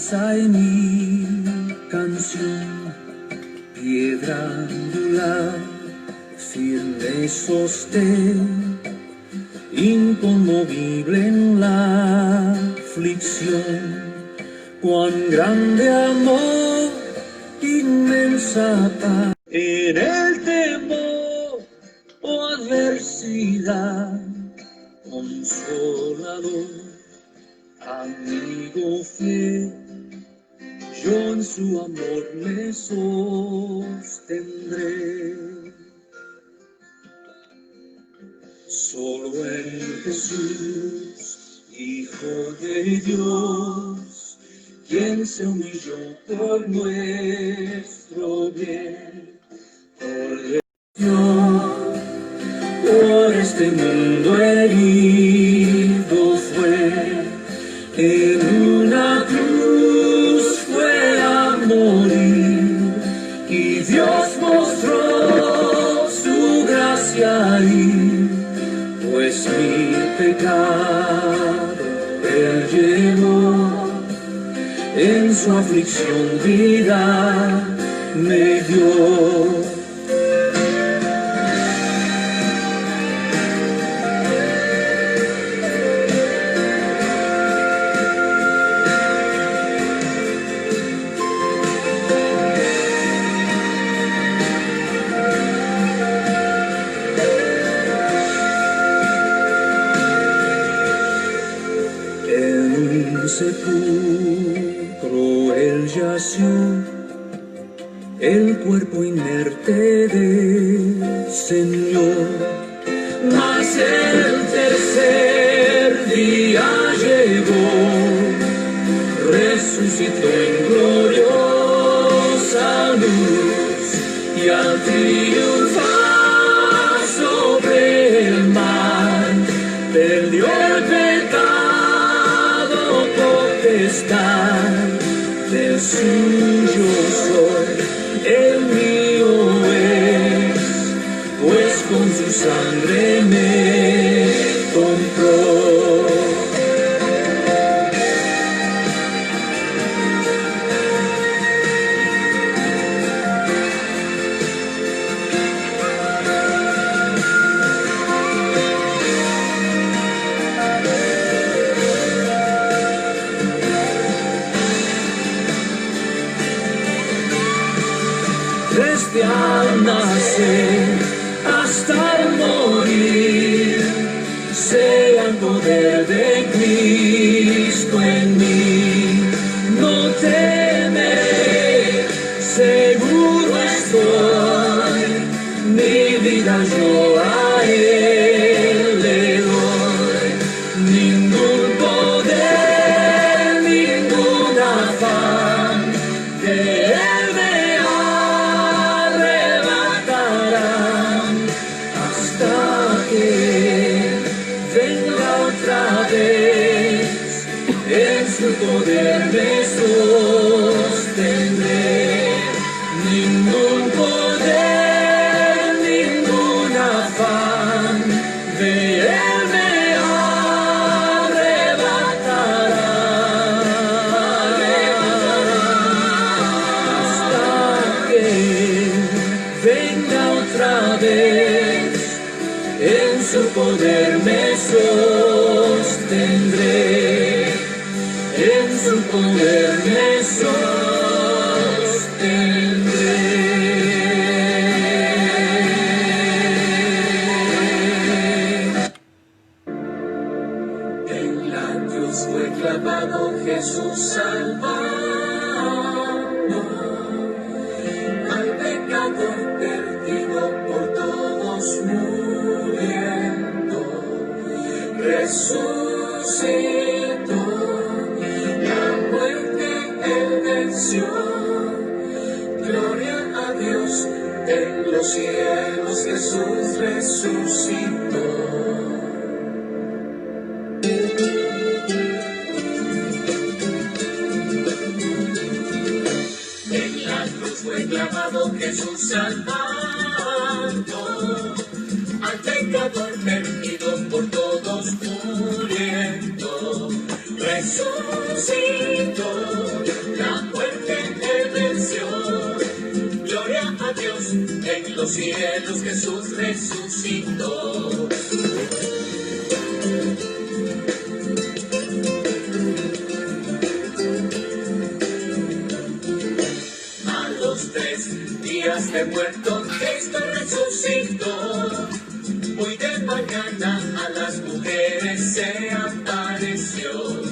esperanza en mi canción, piedra angular, firme sostén, inconmovible en la aflicción. Cuán grande amor, inmensa paz, en el temor o adversidad, consolador, amigo fiel, yo en su amor me sostendré. Solo en Jesús, Hijo de Dios, quien se humilló por nuestro bien, por este mundo herido fue, en una cruz fue a morir, y Dios mostró su gracia ahí, pues mi pecado Él llevó, en su aflicción vida me dio. Sepulcro él yació, el cuerpo inerte del Señor, mas el tercer día llegó, resucitó en gloriosa luz, y al triunfar sobre el mar, perdió el pecado del suyo soy, el mío es, pues con su sangre me compró. Desde al nacer hasta el morir, sea el poder de Cristo en mí. No temeré, seguro estoy, mi vida yo a Él le doy. Ningún poder, ningún afán de Él en su poder me sostendré. Ningún poder, ningún afán de Él me arrebatará, hasta que venga otra vez. En su poder me sostendré. En su poder me sostendré. En la cruz fue clavado Jesús salvando al pecador perdido, por todos muriendo, resucitó. Gloria a Dios en los cielos, Jesús resucitó. En la cruz fue clavado Jesús salvando al pecador perdido, por todos muriendo, resucitó, la muerte él venció. Gloria a Dios en los cielos, Jesús resucitó. A los 3 días de muerto Cristo resucitó. Muy de mañana a las mujeres se apareció.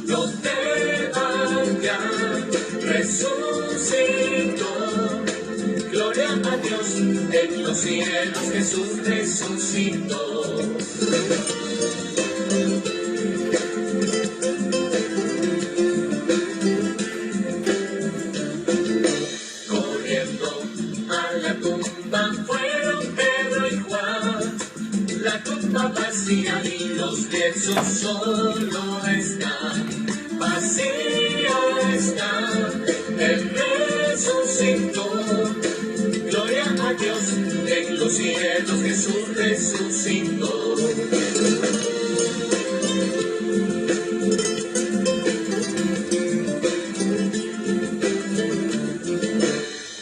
No teman ya, resucitó. Gloria a Dios en los cielos, Jesús resucitó. Corriendo a la tumba fueron Pedro y Juan. La tumba vacía y los lienzos solo están. Vacía está, Él resucitó. Gloria a Dios en los cielos, Jesús resucitó.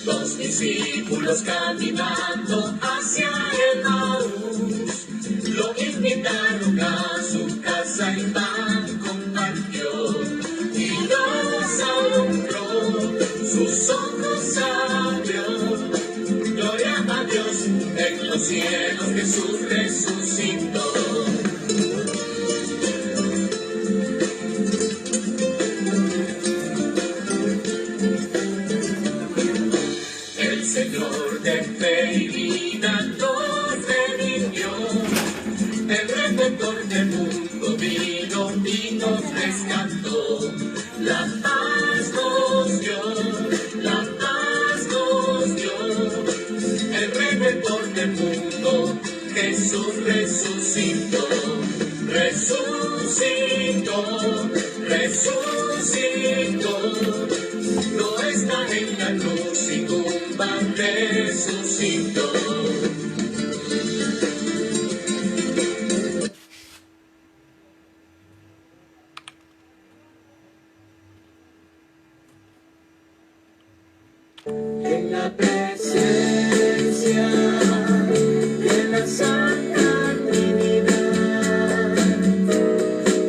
Los discípulos caminando hacia Emaús lo invitaron a su casa y pan compartió y los asombró, sus ojos abrió. Gloria a Dios en los cielos, Jesús resucitó. El Señor de fe y vida nos redimió. El Redentor del mundo vino y nos rescató. La paz nos dio, la paz nos dio. El Redentor del mundo, Jesús resucitó. Resucitó, resucitó. No está en la cruz sin tumba, resucitó. En la presencia de la Santa Trinidad,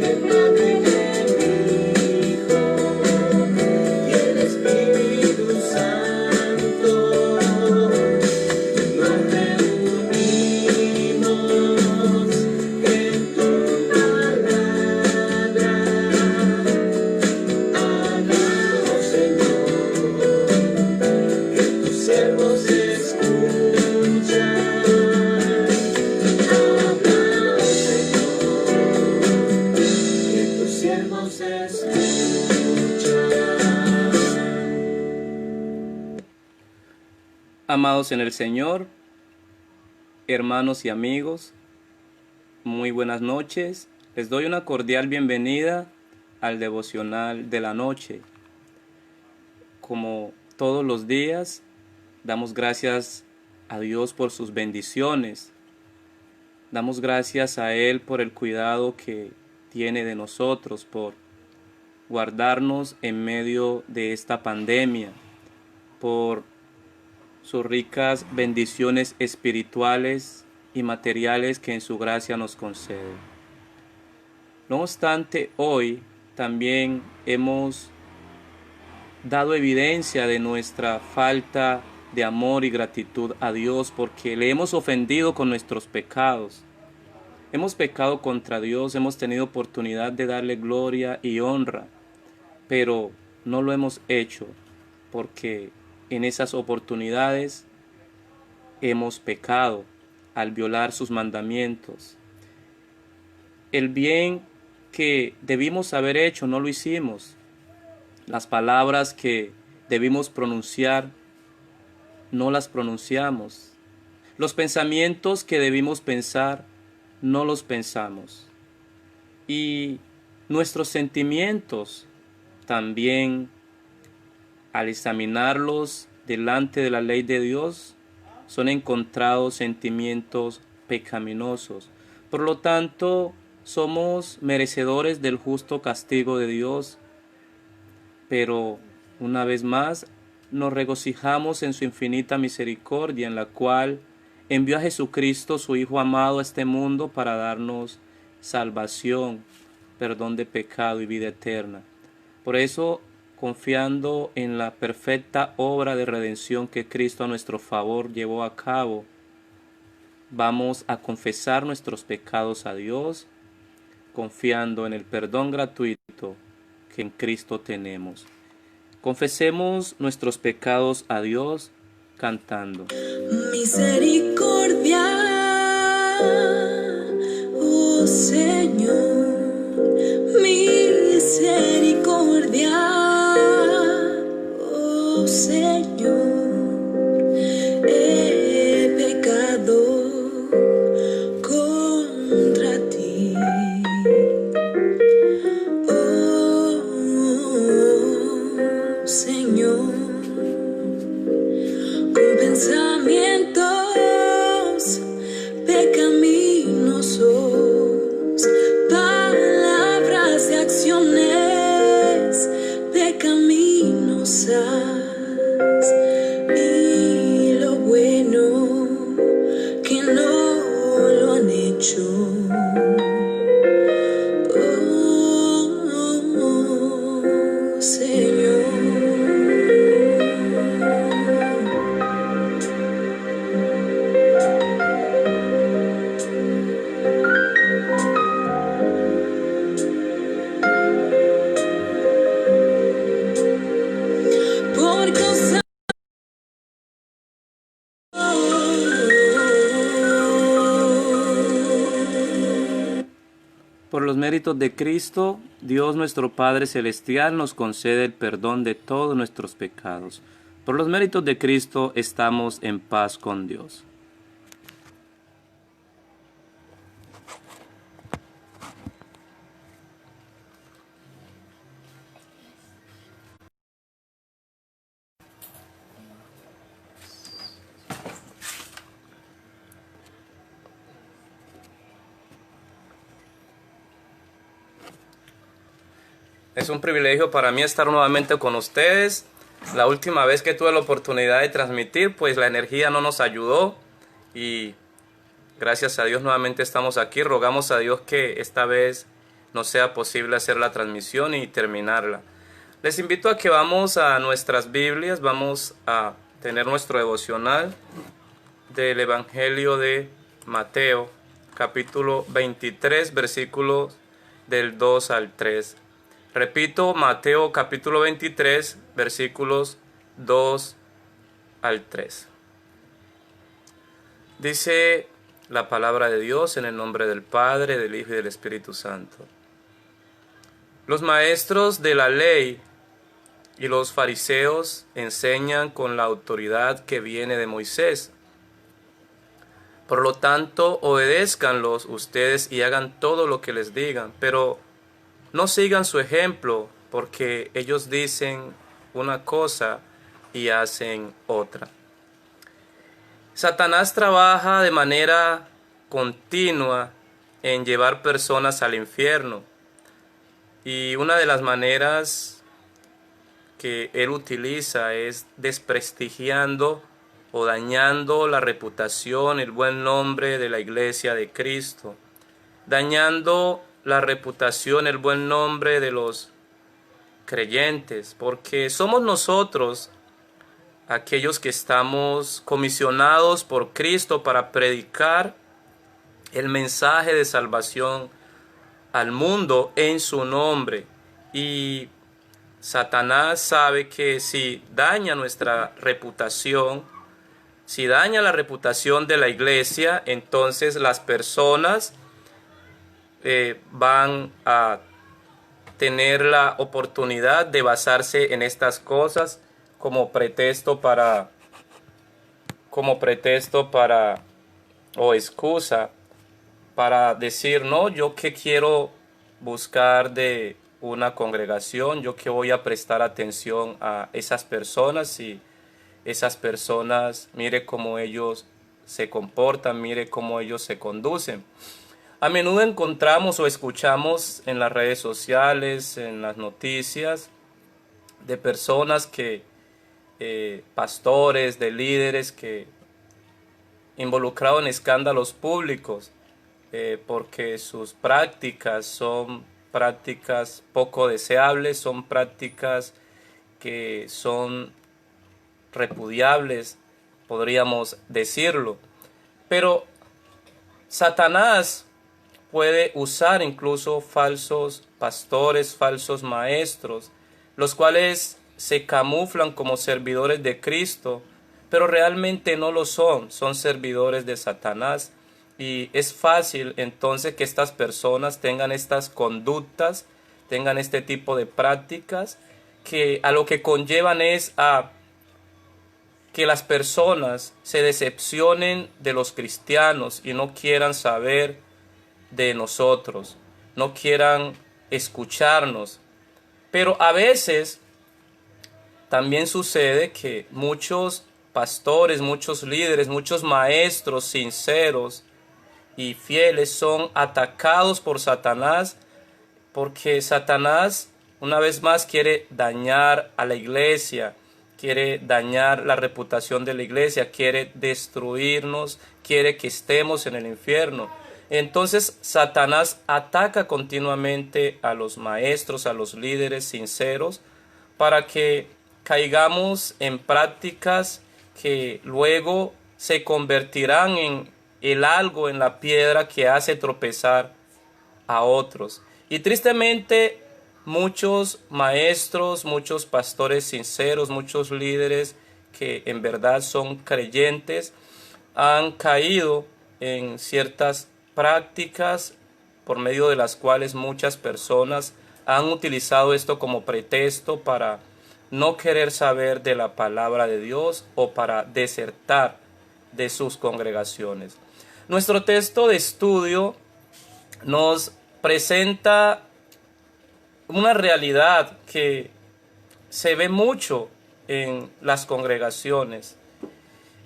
el Padre y el Hijo y el Espíritu Santo, nos reunimos en tu palabra. Hablamos, Señor, tus siervos escuchan. Habla, Señor, que tus siervos escuchan. Amados en el Señor, hermanos y amigos, muy buenas noches. Les doy una cordial bienvenida al devocional de la noche. Como todos los días, damos gracias a Dios por sus bendiciones. Damos gracias a Él por el cuidado que tiene de nosotros, por guardarnos en medio de esta pandemia, por sus ricas bendiciones espirituales y materiales que en su gracia nos concede. No obstante, hoy también hemos dado evidencia de nuestra falta de amor y gratitud a Dios porque le hemos ofendido con nuestros pecados. Hemos pecado contra Dios, hemos tenido oportunidad de darle gloria y honra, pero no lo hemos hecho porque en esas oportunidades hemos pecado al violar sus mandamientos. El bien que debimos haber hecho no lo hicimos. Las palabras que debimos pronunciar no las pronunciamos. Los pensamientos que debimos pensar no los pensamos. Y nuestros sentimientos también, al examinarlos delante de la ley de Dios, son encontrados sentimientos pecaminosos. Por lo tanto, somos merecedores del justo castigo de Dios, pero una vez más nos regocijamos en su infinita misericordia, en la cual envió a Jesucristo, su Hijo amado, a este mundo para darnos salvación, perdón de pecado y vida eterna. Por eso, confiando en la perfecta obra de redención que Cristo a nuestro favor llevó a cabo, vamos a confesar nuestros pecados a Dios, confiando en el perdón gratuito que en Cristo tenemos. Confesemos nuestros pecados a Dios cantando. Misericordia, oh Señor, misericordia, oh Señor, he pecado contra ti. Oh Señor, con pensamientos pecaminosos, palabras y acciones pecaminosas, y lo bueno que no lo han hecho. Oh, Señor. Por causa Por los méritos de Cristo, Dios nuestro Padre Celestial nos concede el perdón de todos nuestros pecados. Por los méritos de Cristo estamos en paz con Dios. Es un privilegio para mí estar nuevamente con ustedes. La última vez que tuve la oportunidad de transmitir, pues la energía no nos ayudó y gracias a Dios nuevamente estamos aquí. Rogamos a Dios que esta vez nos sea posible hacer la transmisión y terminarla. Les invito a que vamos a nuestras Biblias, vamos a tener nuestro devocional del Evangelio de Mateo, capítulo 23, versículos del 2 al 3. Repito, Mateo capítulo 23, versículos 2 al 3. Dice la palabra de Dios en el nombre del Padre, del Hijo y del Espíritu Santo. Los maestros de la ley y los fariseos enseñan con la autoridad que viene de Moisés. Por lo tanto, obedézcanlos ustedes y hagan todo lo que les digan, pero no sigan su ejemplo, porque ellos dicen una cosa y hacen otra. Satanás trabaja de manera continua en llevar personas al infierno. Y una de las maneras que él utiliza es desprestigiando o dañando la reputación, el buen nombre de la Iglesia de Cristo, dañando la reputación, el buen nombre de los creyentes, porque somos nosotros aquellos que estamos comisionados por Cristo para predicar el mensaje de salvación al mundo en su nombre. Y Satanás sabe que si daña nuestra reputación, si daña la reputación de la iglesia, entonces las personas van a tener la oportunidad de basarse en estas cosas como pretexto para o excusa para decir, no, yo qué quiero buscar de una congregación, yo que voy a prestar atención a esas personas y esas personas, mire cómo ellos se comportan, mire cómo ellos se conducen. A menudo encontramos o escuchamos en las redes sociales, en las noticias, de personas pastores, de líderes que involucrados en escándalos públicos, porque sus prácticas son prácticas poco deseables, son prácticas que son repudiables, podríamos decirlo. Pero Satanás puede usar incluso falsos pastores, falsos maestros, los cuales se camuflan como servidores de Cristo, pero realmente no lo son, son servidores de Satanás. Y es fácil entonces que estas personas tengan estas conductas, tengan este tipo de prácticas, que a lo que conllevan es a que las personas se decepcionen de los cristianos y no quieran saber de nosotros, no quieran escucharnos. Pero a veces también sucede que muchos pastores, muchos líderes, muchos maestros sinceros y fieles son atacados por Satanás, porque Satanás una vez más quiere dañar a la iglesia, quiere dañar la reputación de la iglesia, quiere destruirnos, quiere que estemos en el infierno. Entonces Satanás ataca continuamente a los maestros, a los líderes sinceros, para que caigamos en prácticas que luego se convertirán en el algo, en la piedra que hace tropezar a otros. Y tristemente muchos maestros, muchos pastores sinceros, muchos líderes que en verdad son creyentes han caído en ciertas prácticas por medio de las cuales muchas personas han utilizado esto como pretexto para no querer saber de la palabra de Dios o para desertar de sus congregaciones. Nuestro texto de estudio nos presenta una realidad que se ve mucho en las congregaciones,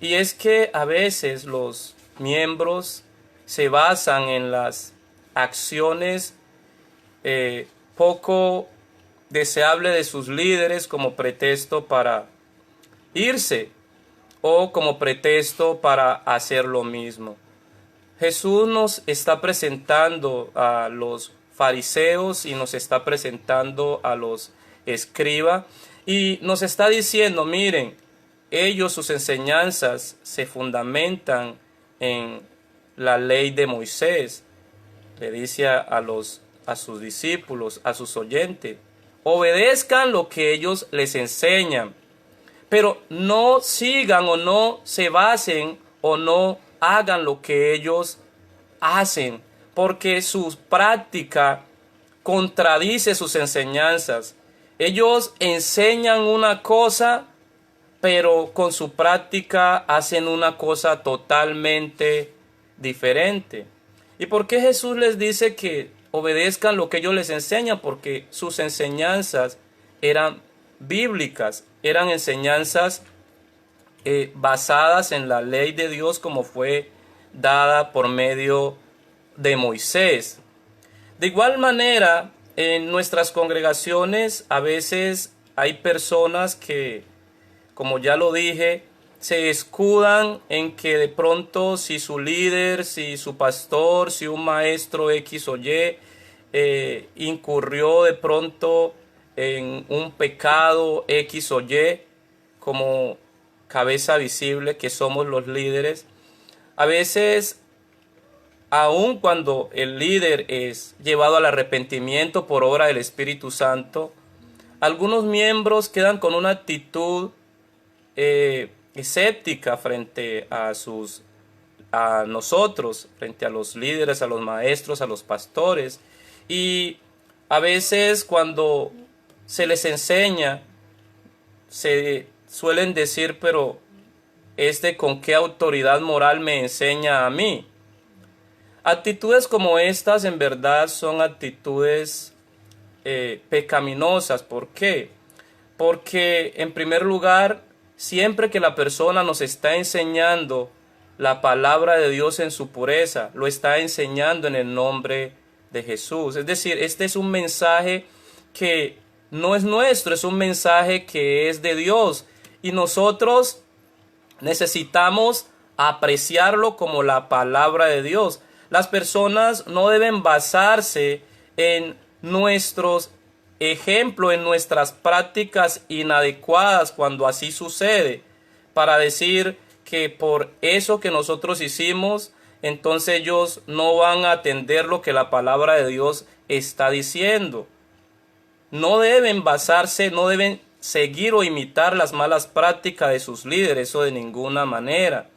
y es que a veces los miembros se basan en las acciones poco deseables de sus líderes como pretexto para irse o como pretexto para hacer lo mismo. Jesús nos está presentando a los fariseos y nos está presentando a los escribas y nos está diciendo, miren, ellos, sus enseñanzas se fundamentan en la ley de Moisés. Le dice a sus discípulos, a sus oyentes, obedezcan lo que ellos les enseñan, pero no sigan o no se basen o no hagan lo que ellos hacen, porque su práctica contradice sus enseñanzas. Ellos enseñan una cosa, pero con su práctica hacen una cosa totalmente diferente. ¿Y por qué Jesús les dice que obedezcan lo que ellos les enseñan? Porque sus enseñanzas eran bíblicas, eran enseñanzas basadas en la ley de Dios como fue dada por medio de Moisés. De igual manera, en nuestras congregaciones a veces hay personas que, como ya lo dije, se escudan en que de pronto si su líder, si su pastor, si un maestro X o Y incurrió de pronto en un pecado X o Y, como cabeza visible que somos los líderes, a veces, aun cuando el líder es llevado al arrepentimiento por obra del Espíritu Santo, algunos miembros quedan con una actitud escéptica frente a nosotros, frente a los líderes, a los maestros, a los pastores. Y a veces cuando se les enseña, se suelen decir, pero ¿con qué autoridad moral me enseña a mí? Actitudes como estas en verdad son actitudes pecaminosas. ¿Por qué? Porque en primer lugar, siempre que la persona nos está enseñando la palabra de Dios en su pureza, lo está enseñando en el nombre de Jesús. Es decir, este es un mensaje que no es nuestro, es un mensaje que es de Dios. Y nosotros necesitamos apreciarlo como la palabra de Dios. Las personas no deben basarse en nuestros ejemplos, en nuestras prácticas inadecuadas cuando así sucede, para decir que por eso que nosotros hicimos, entonces ellos no van a atender lo que la palabra de Dios está diciendo. No deben basarse, no deben seguir o imitar las malas prácticas de sus líderes, eso de ninguna manera.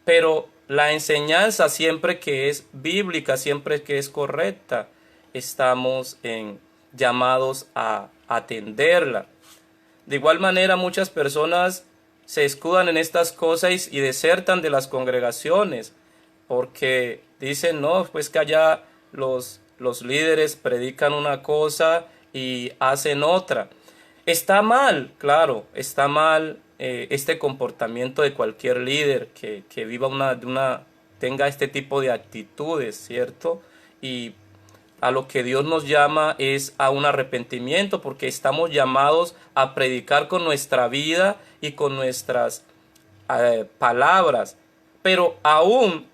Pero la enseñanza, siempre que es bíblica, siempre que es correcta, estamos llamados a atenderla. De igual manera, muchas personas se escudan en estas cosas y desertan de las congregaciones porque dicen, no, pues que allá los líderes predican una cosa y hacen otra. Está mal, claro, está mal este comportamiento de cualquier líder que viva tenga este tipo de actitudes, ¿cierto? Y a lo que Dios nos llama es a un arrepentimiento, porque estamos llamados a predicar con nuestra vida y con nuestras palabras. Pero aún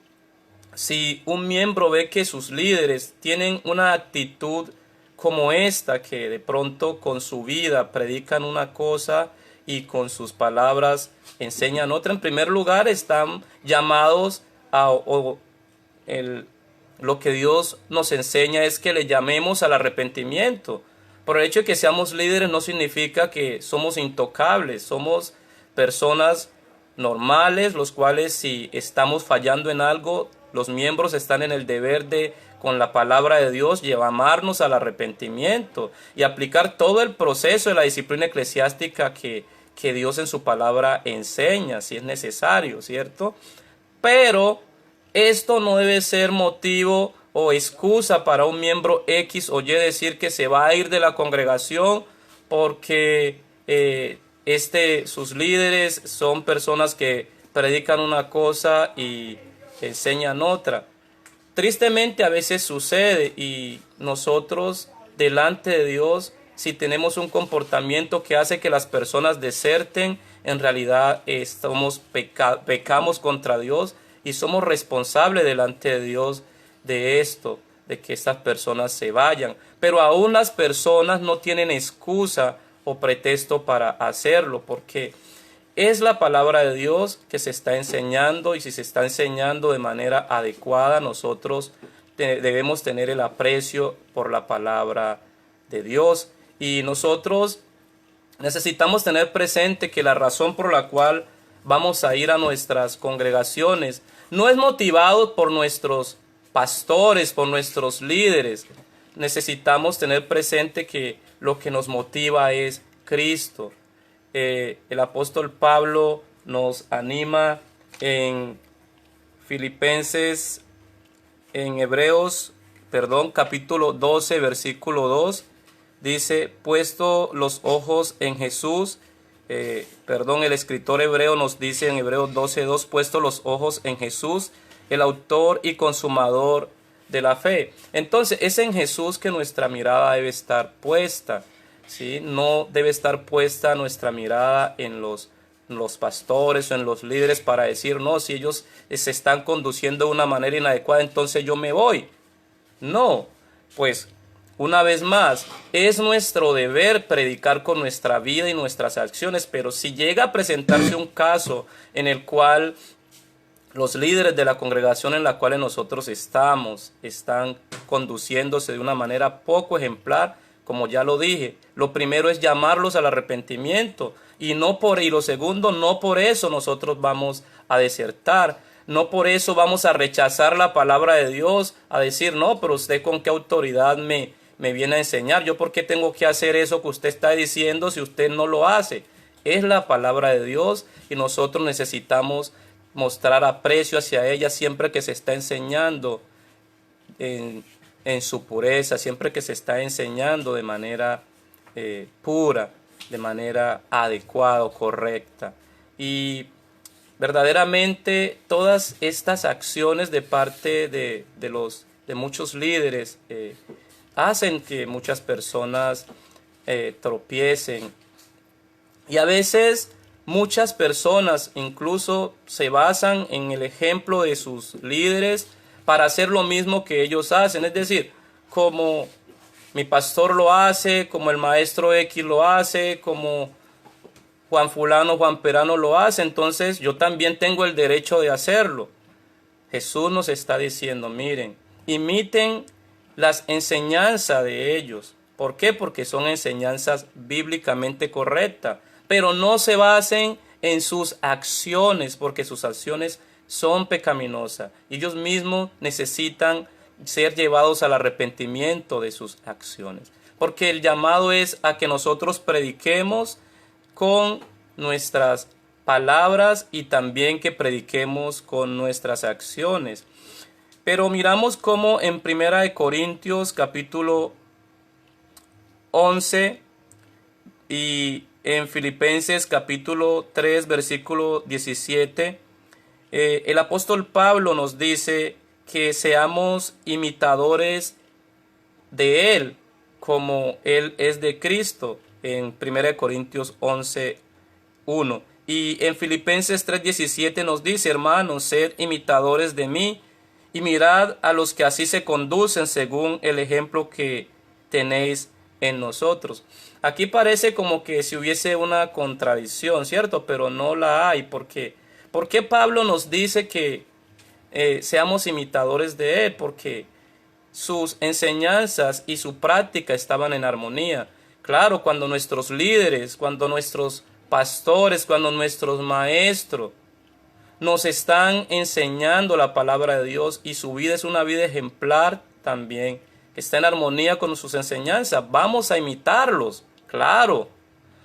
si un miembro ve que sus líderes tienen una actitud como esta, que de pronto con su vida predican una cosa y con sus palabras enseñan otra, en primer lugar están llamados lo que Dios nos enseña es que le llamemos al arrepentimiento. Por el hecho de que seamos líderes no significa que somos intocables, somos personas normales, los cuales si estamos fallando en algo, los miembros están en el deber de, con la palabra de Dios, llamarnos al arrepentimiento y aplicar todo el proceso de la disciplina eclesiástica que Dios en su palabra enseña, si es necesario, ¿cierto? Pero esto no debe ser motivo o excusa para un miembro X o Y decir que se va a ir de la congregación porque sus líderes son personas que predican una cosa y enseñan otra. Tristemente a veces sucede y nosotros delante de Dios, si tenemos un comportamiento que hace que las personas deserten, en realidad pecamos contra Dios y somos responsables delante de Dios de esto, de que estas personas se vayan. Pero aún las personas no tienen excusa o pretexto para hacerlo, porque es la palabra de Dios que se está enseñando, y si se está enseñando de manera adecuada, nosotros debemos tener el aprecio por la palabra de Dios. Y nosotros necesitamos tener presente que la razón por la cual vamos a ir a nuestras congregaciones no es motivado por nuestros pastores, por nuestros líderes. Necesitamos tener presente que lo que nos motiva es Cristo. El apóstol Pablo nos anima en capítulo 12, versículo 2, dice, puesto los ojos en Jesús, el escritor hebreo nos dice en Hebreos 12:2, puesto los ojos en Jesús, el autor y consumador de la fe. Entonces es en Jesús que nuestra mirada debe estar puesta, ¿sí? No debe estar puesta nuestra mirada en los pastores o en los líderes para decir, no, si ellos se están conduciendo de una manera inadecuada, entonces yo me voy. No, pues una vez más, es nuestro deber predicar con nuestra vida y nuestras acciones, pero si llega a presentarse un caso en el cual los líderes de la congregación en la cual nosotros están conduciéndose de una manera poco ejemplar, como ya lo dije, lo primero es llamarlos al arrepentimiento y lo segundo, no por eso nosotros vamos a desertar. No por eso vamos a rechazar la palabra de Dios, a decir, no, pero usted con qué autoridad me viene a enseñar. Yo por qué tengo que hacer eso que usted está diciendo si usted no lo hace. Es la palabra de Dios y nosotros necesitamos mostrar aprecio hacia ella siempre que se está enseñando en su pureza, siempre que se está enseñando de manera pura, de manera adecuada o correcta. Y verdaderamente todas estas acciones de parte de muchos líderes hacen que muchas personas tropiecen. Y a veces muchas personas incluso se basan en el ejemplo de sus líderes para hacer lo mismo que ellos hacen. Es decir, como mi pastor lo hace, como el maestro X lo hace, como Juan fulano, Juan perano lo hace, entonces yo también tengo el derecho de hacerlo. Jesús nos está diciendo, miren, imiten las enseñanzas de ellos. ¿Por qué? Porque son enseñanzas bíblicamente correctas, pero no se basen en sus acciones, porque sus acciones son pecaminosas. Ellos mismos necesitan ser llevados al arrepentimiento de sus acciones, porque el llamado es a que nosotros prediquemos con nuestras palabras y también que prediquemos con nuestras acciones. Pero miramos cómo en Primera de Corintios capítulo 11 y en Filipenses capítulo 3 versículo 17, el apóstol Pablo nos dice que seamos imitadores de Él como Él es de Cristo en 1 Corintios 11:1. Y en Filipenses 3:17 nos dice, hermanos, sed imitadores de mí y mirad a los que así se conducen según el ejemplo que tenéis en nosotros. Aquí parece como que si hubiese una contradicción, ¿cierto? Pero no la hay. ¿Por qué Pablo nos dice que seamos imitadores de Él? Porque sus enseñanzas y su práctica estaban en armonía. Claro, cuando nuestros líderes, cuando nuestros pastores, cuando nuestros maestros nos están enseñando la palabra de Dios y su vida es una vida ejemplar también, que está en armonía con sus enseñanzas, vamos a imitarlos, claro.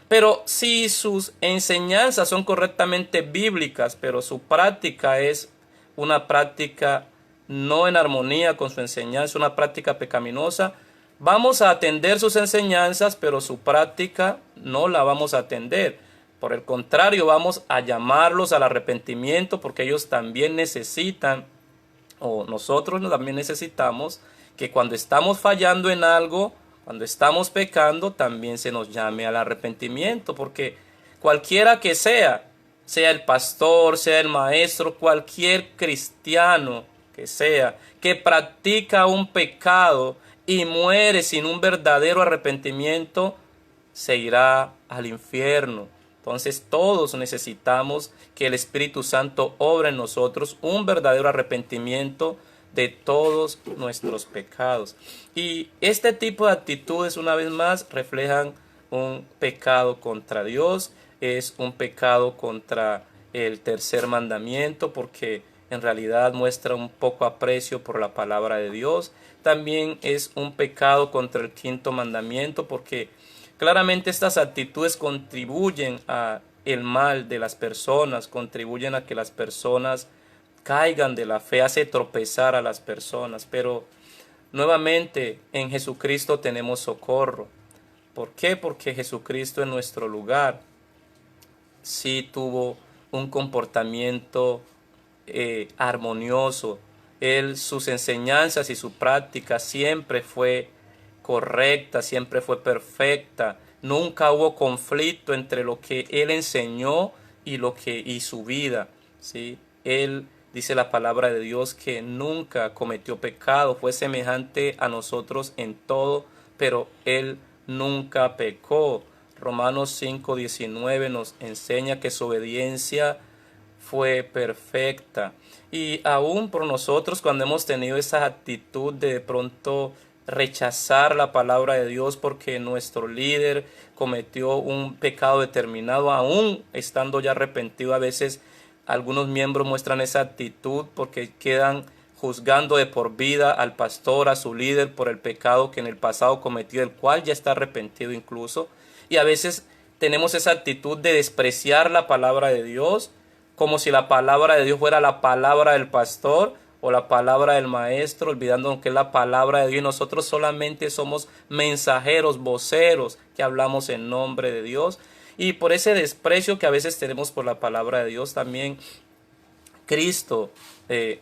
Pero si sus enseñanzas son correctamente bíblicas, pero su práctica es una práctica no en armonía con su enseñanza, una práctica pecaminosa, vamos a atender sus enseñanzas, pero su práctica no la vamos a atender. Por el contrario, vamos a llamarlos al arrepentimiento porque ellos también necesitan, o nosotros también necesitamos, que cuando estamos fallando en algo, cuando estamos pecando, también se nos llame al arrepentimiento, porque cualquiera que sea el pastor, sea el maestro, cualquier cristiano que sea, que practica un pecado y muere sin un verdadero arrepentimiento, se irá al infierno. Entonces todos necesitamos que el Espíritu Santo obre en nosotros un verdadero arrepentimiento de todos nuestros pecados. Y este tipo de actitudes, una vez más, reflejan un pecado contra Dios, es un pecado contra el tercer mandamiento, porque en realidad muestra un poco aprecio por la palabra de Dios. También es un pecado contra el quinto mandamiento, porque claramente estas actitudes contribuyen a el mal de las personas, contribuyen a que las personas caigan de la fe, hace tropezar a las personas. Pero nuevamente en Jesucristo tenemos socorro. ¿Por qué? Porque Jesucristo en nuestro lugar sí tuvo un comportamiento armonioso. Él, sus enseñanzas y su práctica siempre fue correcta, siempre fue perfecta. Nunca hubo conflicto entre lo que él enseñó y su vida, ¿sí? Él, dice la palabra de Dios, que nunca cometió pecado, fue semejante a nosotros en todo, pero él nunca pecó. Romanos 5:19 nos enseña que su obediencia fue perfecta. Y aún por nosotros, cuando hemos tenido esa actitud de pronto rechazar la palabra de Dios porque nuestro líder cometió un pecado determinado, aún estando ya arrepentido, a veces algunos miembros muestran esa actitud porque quedan juzgando de por vida al pastor, a su líder, por el pecado que en el pasado cometió, el cual ya está arrepentido incluso. Y a veces tenemos esa actitud de despreciar la palabra de Dios, como si la palabra de Dios fuera la palabra del pastor o la palabra del maestro, olvidando que es la palabra de Dios y nosotros solamente somos mensajeros, voceros que hablamos en nombre de Dios. Y por ese desprecio que a veces tenemos por la palabra de Dios, también Cristo,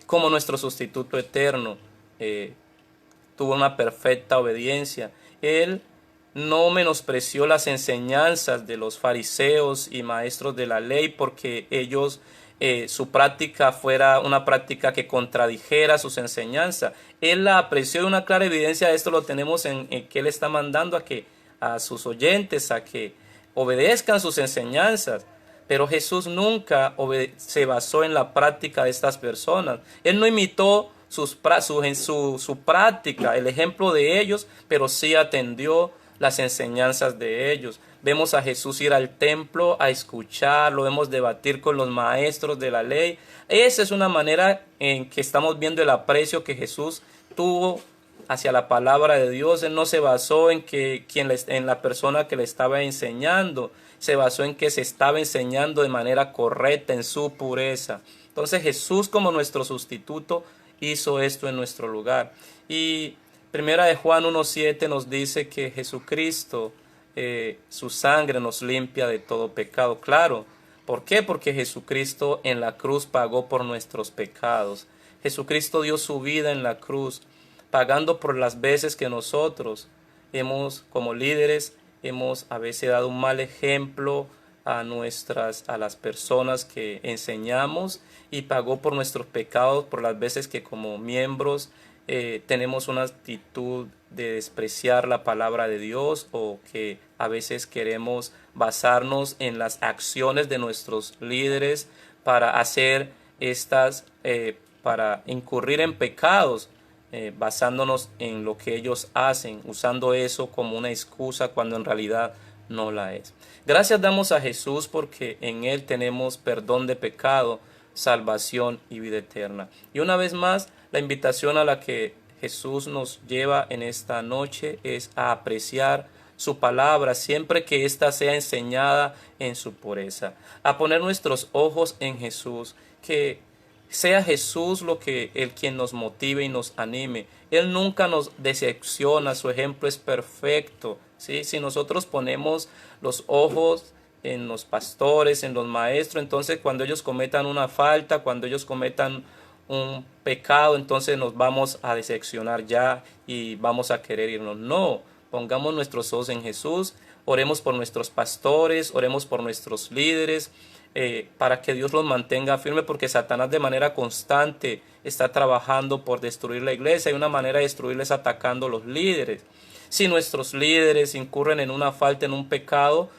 como nuestro sustituto eterno, tuvo una perfecta obediencia. Él no menospreció las enseñanzas de los fariseos y maestros de la ley porque ellos, su práctica fuera una práctica que contradijera sus enseñanzas. Él la apreció y una clara evidencia de esto lo tenemos en que Él está mandando a sus oyentes a que obedezcan sus enseñanzas. Pero Jesús nunca se basó en la práctica de estas personas. Él no imitó su práctica, el ejemplo de ellos, pero sí atendió las enseñanzas de ellos. Vemos a Jesús ir al templo a escuchar, lo vemos debatir con los maestros de la ley. Esa es una manera en que estamos viendo el aprecio que Jesús tuvo hacia la palabra de Dios. Él no se basó en la persona que le estaba enseñando, se basó en que se estaba enseñando de manera correcta, en su pureza. Entonces Jesús, como nuestro sustituto, hizo esto en nuestro lugar. Y primera de Juan 1:7 nos dice que Jesucristo, su sangre nos limpia de todo pecado. Claro, ¿por qué? Porque Jesucristo en la cruz pagó por nuestros pecados. Jesucristo dio su vida en la cruz, pagando por las veces que nosotros como líderes, hemos a veces dado un mal ejemplo a las personas que enseñamos, y pagó por nuestros pecados por las veces que como miembros tenemos una actitud de despreciar la palabra de Dios, o que a veces queremos basarnos en las acciones de nuestros líderes para hacer para incurrir en pecados, basándonos en lo que ellos hacen, usando eso como una excusa cuando en realidad no la es. Gracias damos a Jesús porque en Él tenemos perdón de pecado, salvación y vida eterna. Y una vez más, la invitación a la que Jesús nos lleva en esta noche es a apreciar su palabra siempre que ésta sea enseñada en su pureza, a poner nuestros ojos en Jesús, que sea Jesús el quien nos motive y nos anime. Él nunca nos decepciona, su ejemplo es perfecto, ¿sí? Si nosotros ponemos los ojos en los pastores, en los maestros, entonces cuando ellos cometan una falta, cuando ellos cometan un pecado, entonces nos vamos a decepcionar ya y vamos a querer irnos. No, pongamos nuestros ojos en Jesús, oremos por nuestros pastores, oremos por nuestros líderes, para que Dios los mantenga firmes, porque Satanás de manera constante está trabajando por destruir la iglesia, y una manera de destruirles atacando a los líderes. Si nuestros líderes incurren en una falta, en un pecado,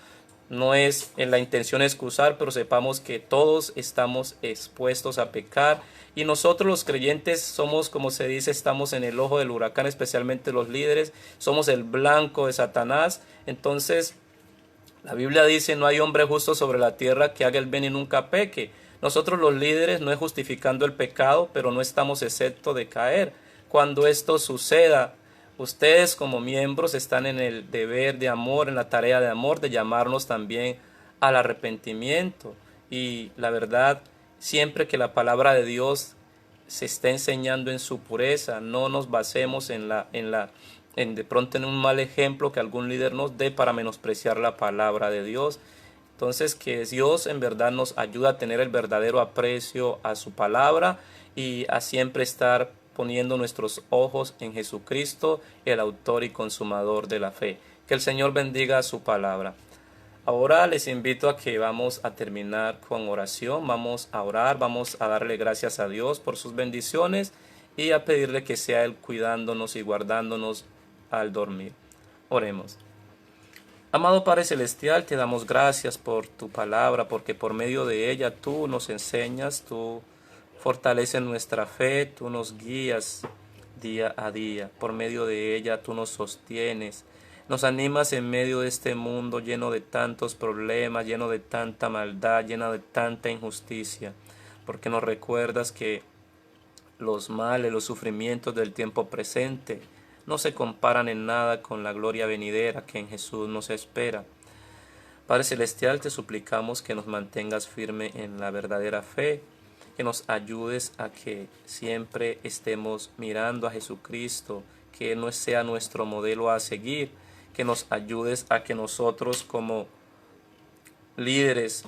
no es en la intención de excusar, pero sepamos que todos estamos expuestos a pecar, y nosotros los creyentes somos, como se dice, estamos en el ojo del huracán, especialmente los líderes, somos el blanco de Satanás. Entonces la Biblia dice: no hay hombre justo sobre la tierra que haga el bien y nunca peque. Nosotros los líderes, no es justificando el pecado, pero no estamos exentos de caer. Cuando esto suceda, ustedes como miembros están en el deber de amor, en la tarea de amor, de llamarnos también al arrepentimiento. Y la verdad, siempre que la palabra de Dios se esté enseñando en su pureza, no nos basemos de pronto en un mal ejemplo que algún líder nos dé para menospreciar la palabra de Dios. Entonces, que Dios en verdad nos ayude a tener el verdadero aprecio a su palabra, y a siempre estar poniendo nuestros ojos en Jesucristo, el autor y consumador de la fe. Que el Señor bendiga su palabra. Ahora les invito a que vamos a terminar con oración, vamos a orar, vamos a darle gracias a Dios por sus bendiciones y a pedirle que sea Él cuidándonos y guardándonos al dormir. Oremos. Amado Padre Celestial, te damos gracias por tu palabra, porque por medio de ella tú nos enseñas, tú fortaleces nuestra fe, tú nos guías día a día. Por medio de ella tú nos sostienes, nos animas en medio de este mundo lleno de tantos problemas, lleno de tanta maldad, lleno de tanta injusticia, porque nos recuerdas que los males, los sufrimientos del tiempo presente no se comparan en nada con la gloria venidera que en Jesús nos espera. Padre Celestial, te suplicamos que nos mantengas firme en la verdadera fe, que nos ayudes a que siempre estemos mirando a Jesucristo, que no sea nuestro modelo a seguir, que nos ayudes a que nosotros como líderes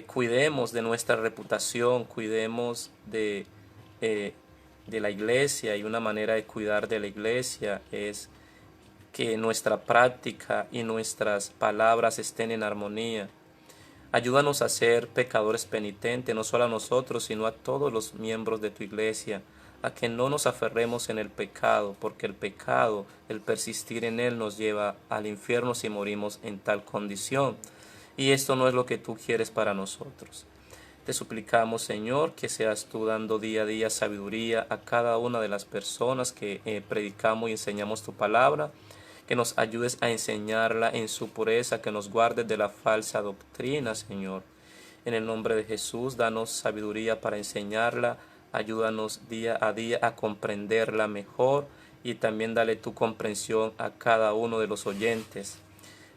cuidemos de nuestra reputación, cuidemos de la iglesia, y una manera de cuidar de la iglesia es que nuestra práctica y nuestras palabras estén en armonía. Ayúdanos a ser pecadores penitentes, no solo a nosotros, sino a todos los miembros de tu iglesia, a que no nos aferremos en el pecado, porque el pecado, el persistir en él, nos lleva al infierno si morimos en tal condición. Y esto no es lo que tú quieres para nosotros. Te suplicamos, Señor, que seas tú dando día a día sabiduría a cada una de las personas que predicamos y enseñamos tu palabra, que nos ayudes a enseñarla en su pureza, que nos guardes de la falsa doctrina, Señor. En el nombre de Jesús, danos sabiduría para enseñarla, ayúdanos día a día a comprenderla mejor, y también dale tu comprensión a cada uno de los oyentes.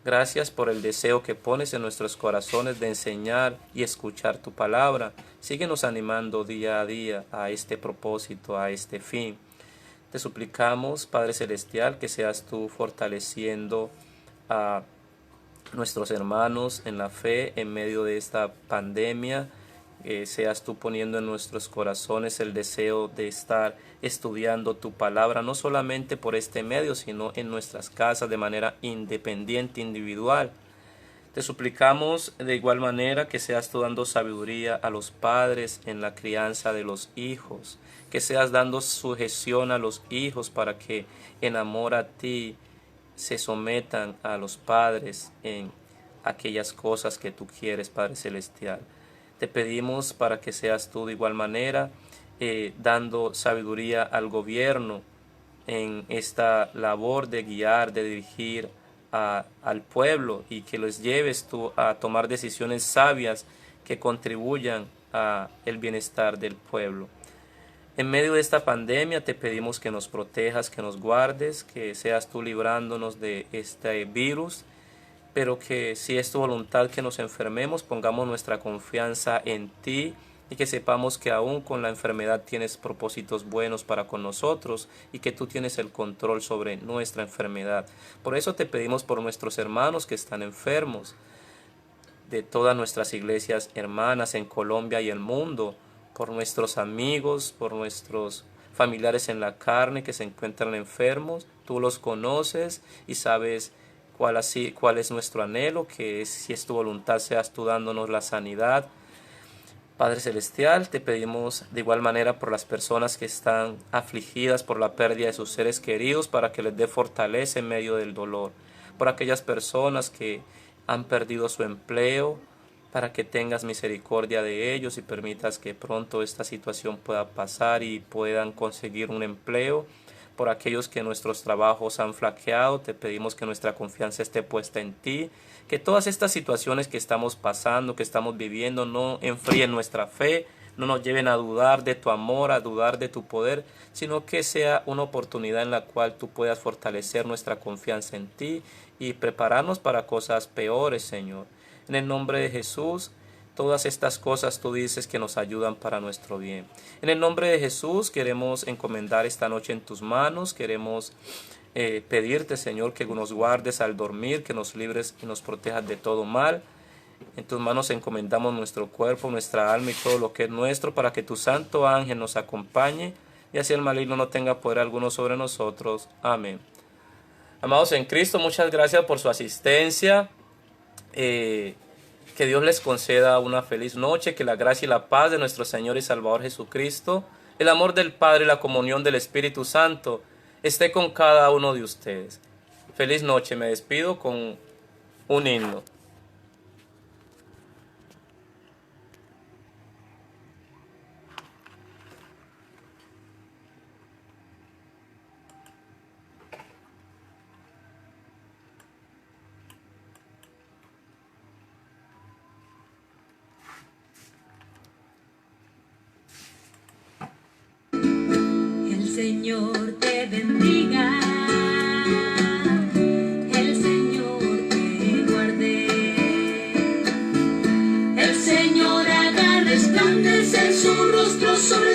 Gracias por el deseo que pones en nuestros corazones de enseñar y escuchar tu palabra. Síguenos animando día a día a este propósito, a este fin. Te suplicamos, Padre Celestial, que seas tú fortaleciendo a nuestros hermanos en la fe en medio de esta pandemia. Seas tú poniendo en nuestros corazones el deseo de estar estudiando tu palabra, no solamente por este medio, sino en nuestras casas de manera independiente, individual. Te suplicamos de igual manera que seas tú dando sabiduría a los padres en la crianza de los hijos, que seas dando sujeción a los hijos para que en amor a ti se sometan a los padres en aquellas cosas que tú quieres, Padre Celestial. Te pedimos para que seas tú de igual manera dando sabiduría al gobierno en esta labor de guiar, de dirigir al pueblo, y que los lleves tú a tomar decisiones sabias que contribuyan al bienestar del pueblo. En medio de esta pandemia te pedimos que nos protejas, que nos guardes, que seas tú librándonos de este virus, pero que si es tu voluntad que nos enfermemos, pongamos nuestra confianza en ti, y que sepamos que aún con la enfermedad tienes propósitos buenos para con nosotros, y que tú tienes el control sobre nuestra enfermedad. Por eso te pedimos por nuestros hermanos que están enfermos, de todas nuestras iglesias hermanas en Colombia y el mundo, por nuestros amigos, por nuestros familiares en la carne que se encuentran enfermos. Tú los conoces y sabes cuál es nuestro anhelo, que es, si es tu voluntad, seas tú dándonos la sanidad. Padre Celestial, te pedimos de igual manera por las personas que están afligidas por la pérdida de sus seres queridos, para que les dé fortaleza en medio del dolor. Por aquellas personas que han perdido su empleo, para que tengas misericordia de ellos y permitas que pronto esta situación pueda pasar y puedan conseguir un empleo. Por aquellos que nuestros trabajos han flaqueado, te pedimos que nuestra confianza esté puesta en ti, que todas estas situaciones que estamos pasando, que estamos viviendo, no enfríen nuestra fe, no nos lleven a dudar de tu amor, a dudar de tu poder, sino que sea una oportunidad en la cual tú puedas fortalecer nuestra confianza en ti y prepararnos para cosas peores, Señor. En el nombre de Jesús, todas estas cosas tú dices que nos ayudan para nuestro bien. En el nombre de Jesús queremos encomendar esta noche en tus manos. Queremos pedirte, Señor, que nos guardes al dormir, que nos libres y nos protejas de todo mal. En tus manos encomendamos nuestro cuerpo, nuestra alma y todo lo que es nuestro, para que tu santo ángel nos acompañe y así el maligno no tenga poder alguno sobre nosotros. Amén. Amados en Cristo, muchas gracias por su asistencia. Que Dios les conceda una feliz noche, que la gracia y la paz de nuestro Señor y Salvador Jesucristo, el amor del Padre y la comunión del Espíritu Santo esté con cada uno de ustedes. Feliz noche, me despido con un himno. El Señor te bendiga, el Señor te guarde, el Señor haga resplandecer su rostro sobre